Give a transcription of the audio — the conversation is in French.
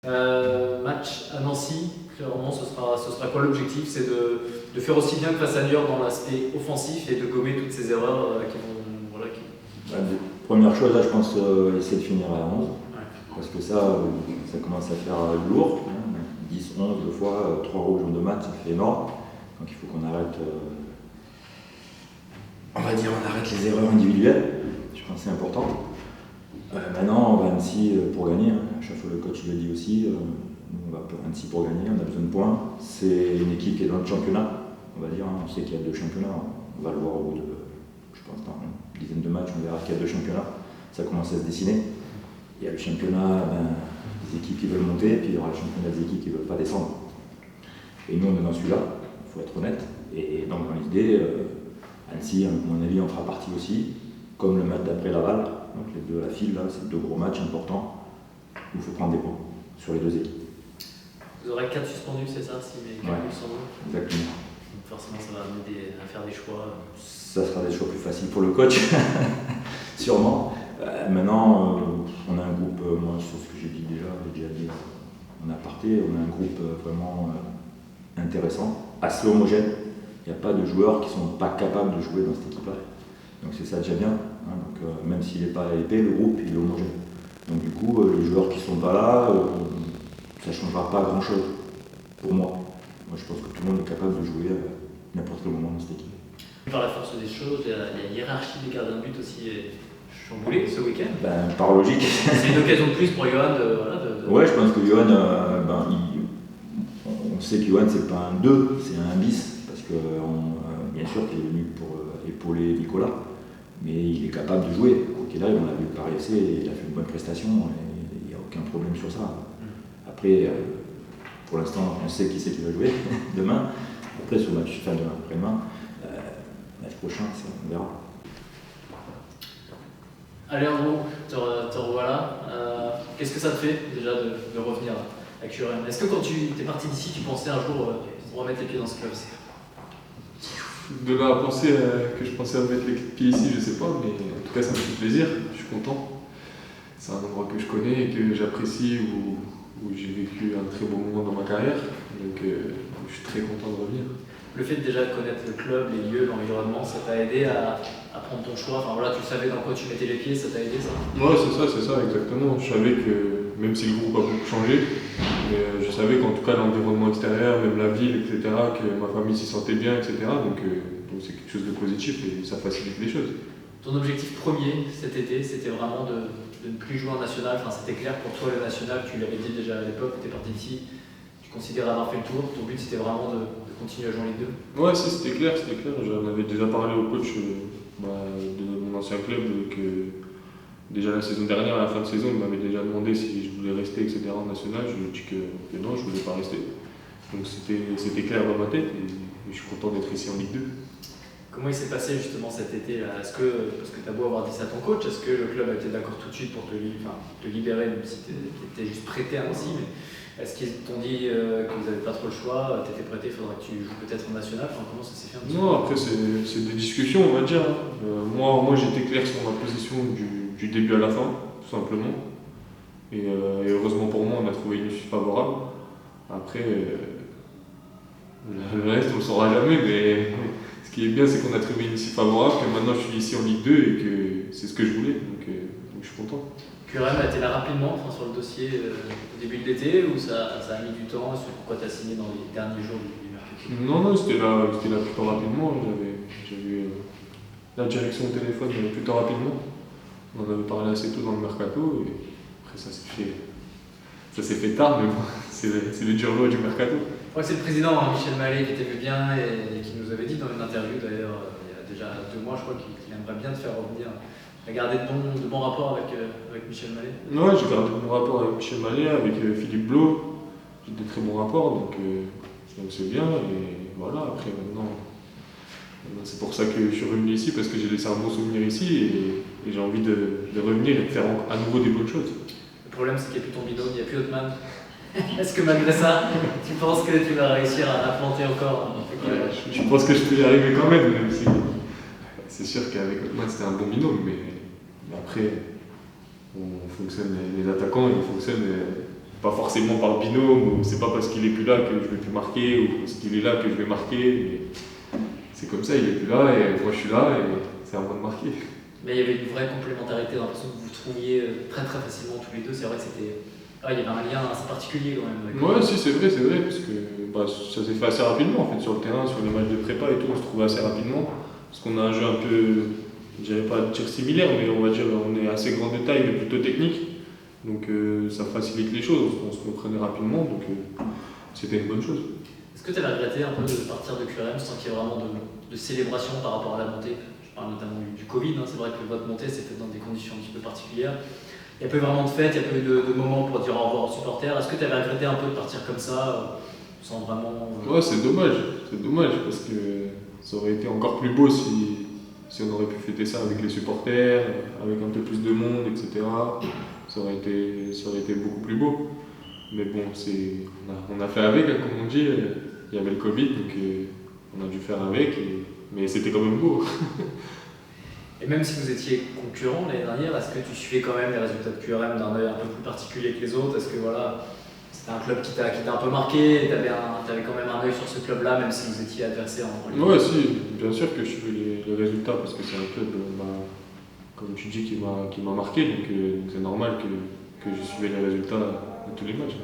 Match à Nancy, clairement, ce sera quoi l'objectif? C'est de faire aussi bien que face à Niort dans l'aspect offensif et de gommer toutes ces erreurs qui vont. Voilà, Première chose, là, je pense essayer de finir à 11. Ouais. Parce que ça commence à faire lourd. 10, 11 deux fois, 3 rouges en 2 matchs, ça fait énorme. Donc il faut qu'on arrête, on arrête les erreurs individuelles. Je pense que c'est important. Maintenant, on va à Annecy pour gagner. À chaque fois, le coach le dit aussi. On va à Annecy pour gagner, on a besoin de points. C'est une équipe qui est dans le championnat, on va dire. On sait qu'il y a 2 championnats. On va le voir au bout de, je pense, dans une dizaine de matchs, on verra qu'il y a 2 championnats. Ça commence à se dessiner. Il y a le championnat des équipes qui veulent monter, puis il y aura le championnat des équipes qui ne veulent pas descendre. Et nous, on est dans celui-là, il faut être honnête. Et donc, dans l'idée, Annecy, à mon avis, en fera partie aussi, comme le match d'après Laval. Donc, les deux à la file, là, c'est 2 gros matchs importants où il faut prendre des points sur les 2 équipes. Vous aurez 4 suspendus, c'est ça, si mes calculs sont bons? Exactement. Donc forcément, ça va amener à faire des choix. Ça sera des choix plus faciles pour le coach, sûrement. Maintenant, on a un groupe, moi, sur ce que j'ai dit déjà dit en aparté, on a un groupe vraiment intéressant, assez homogène. Il n'y a pas de joueurs qui ne sont pas capables de jouer dans cette équipe-là. Donc c'est ça déjà bien. Hein. Donc, même s'il n'est pas épais, le groupe il est homogène. Donc du coup, les joueurs qui ne sont pas là, ça ne changera pas grand-chose pour moi. Moi je pense que tout le monde est capable de jouer à n'importe quel moment dans cette équipe. Par la force des choses, la hiérarchie des gardiens de but aussi est chamboulée ce week-end. Par logique. C'est une occasion de plus pour Johan Ouais, je pense que Johan, on sait que Johan c'est pas un 2, c'est un bis, parce que bien sûr qu'il est venu pour épauler Nicolas, mais il est capable de jouer. Quoi qu'il arrive, on l'a vu par essai, il a fait une bonne prestation, et il n'y a aucun problème sur ça. Après, pour l'instant, on sait qui c'est qui va jouer demain. Après, sur le match, après-demain, match prochain, on verra. Allez, Andrew, te revoilà. Qu'est-ce que ça te fait déjà de revenir avec Curem? Est-ce que quand tu es parti d'ici, tu pensais un jour remettre les pieds dans ce club? De là à penser que je pensais remettre les pieds ici, je sais pas, mais en tout cas ça me fait plaisir, je suis content. C'est un endroit que je connais et que j'apprécie, où j'ai vécu un très beau moment dans ma carrière, donc je suis très content de revenir. Le fait de déjà connaître le club, les lieux, l'environnement, ça t'a aidé à prendre ton choix? Enfin voilà, tu savais dans quoi tu mettais les pieds, ça t'a aidé ça? Ouais, c'est ça, exactement. Je savais que, même si le groupe a beaucoup changé, mais je savais qu'en tout cas l'environnement extérieur, même la ville, etc., que ma famille s'y sentait bien, etc., donc c'est quelque chose de positif et ça facilite les choses. Ton objectif premier cet été, c'était vraiment de ne plus jouer en national. Enfin, c'était clair pour toi le national, tu l'avais dit déjà à l'époque, tu es parti d'ici, tu considérais avoir fait le tour, ton but c'était vraiment de continuer à jouer en Ligue 2? Ouais, si, c'était clair. J'en avais déjà parlé au coach de mon ancien club, que déjà la saison dernière, à la fin de saison, il m'avait déjà demandé si je voulais rester, etc. en national. Je lui ai dit que non, je ne voulais pas rester. Donc c'était clair dans ma tête et je suis content d'être ici en Ligue 2. Comment il s'est passé justement cet été là? Parce que tu as beau avoir dit ça à ton coach, est-ce que le club a été d'accord tout de suite pour te libérer, même si tu étais juste prêté à Nancy, mais est-ce qu'ils t'ont dit que vous n'avez pas trop le choix, tu étais prêté, il faudra que tu joues peut-être en national? Enfin, comment ça s'est fait un petit peu? Non, après c'est des discussions, on va dire. Moi j'étais clair sur ma position du début à la fin, tout simplement. Et heureusement pour moi, on a trouvé une issue favorable. Après, le reste on ne le saura jamais, mais ce qui est bien, c'est qu'on a trouvé une issue favorable, que maintenant je suis ici en Ligue 2 et que c'est ce que je voulais, donc je suis content. Curem a été là rapidement, sur le dossier au début de l'été, ou ça a mis du temps? C'est pourquoi tu as signé dans les derniers jours du mercato? Non, c'était là plutôt rapidement. J'avais eu la direction au téléphone plutôt rapidement. On en avait parlé assez tôt dans le mercato, et après ça s'est fait tard, mais bon, c'est les dures lois du mercato. Je crois que c'est le président Michel Mallet qui t'aimait bien et qui nous avait dit dans une interview d'ailleurs il y a déjà 2 mois, je crois, qu'il aimerait bien te faire revenir. Tu as gardé de bons rapports avec Michel Mallet? Ouais, j'ai gardé de bons rapports avec Michel Mallet, avec Philippe Blo. J'ai de très bons rapports, donc c'est bien. Et voilà, après maintenant c'est pour ça que je suis revenu ici, parce que j'ai laissé un bon souvenir ici et j'ai envie de revenir et de faire à nouveau des bonnes choses. Le problème, c'est qu'il n'y a plus ton binôme, il n'y a plus Othman. Est-ce que malgré ça, tu penses que tu vas réussir à planter encore? Je pense que je peux y arriver quand même si c'est sûr qu'avec Othman c'était un bon binôme, mais après on fonctionne, les attaquants ils fonctionnent pas forcément par binôme, ou c'est pas parce qu'il est plus là que je vais plus marquer, ou parce qu'il est là que je vais marquer. Mais c'est comme ça, il est plus là et moi je suis là et c'est à moi de marquer. Mais il y avait une vraie complémentarité, j'ai l'impression que vous vous trouviez très très facilement tous les deux. C'est vrai que c'était. Ah, il y avait un lien assez particulier quand même. Ouais, si, c'est vrai, parce que ça s'est fait assez rapidement en fait, sur le terrain, sur les matchs de prépa et tout, on se trouvait assez rapidement. Parce qu'on a un jeu un peu, je dirais pas dire similaire, mais on va dire on est assez grand de taille, mais plutôt technique. Donc ça facilite les choses, on se comprenait rapidement, donc c'était une bonne chose. Est-ce que tu avais regretté un peu de partir de QRM sans qu'il y ait vraiment de célébration par rapport à la montée? Je parle notamment du Covid, hein. C'est vrai que votre montée s'est faite dans des conditions un petit peu particulières. Il n'y a pas eu vraiment de fête, il n'y a pas eu de moment pour dire au revoir aux supporters. Est-ce que tu avais regretté un peu de partir comme ça, sans vraiment. Ouais, c'est dommage, parce que ça aurait été encore plus beau si on aurait pu fêter ça avec les supporters, avec un peu plus de monde, etc. Ça aurait été beaucoup plus beau. Mais bon, on a fait avec, hein, comme on dit. Il y avait le Covid, donc on a dû faire avec, mais c'était quand même beau. Et même si vous étiez concurrent l'année dernière, est-ce que tu suivais quand même les résultats de QRM d'un œil un peu plus particulier que les autres? Est-ce que voilà, c'était un club qui t'a un peu marqué, tu avais quand même un œil sur ce club-là, même si vous étiez adversaires en Ligue? Ouais, si, bien sûr que je suis les résultats, parce que c'est un club, comme tu dis, qui m'a marqué, donc c'est normal que je suivais les résultats de tous les matchs.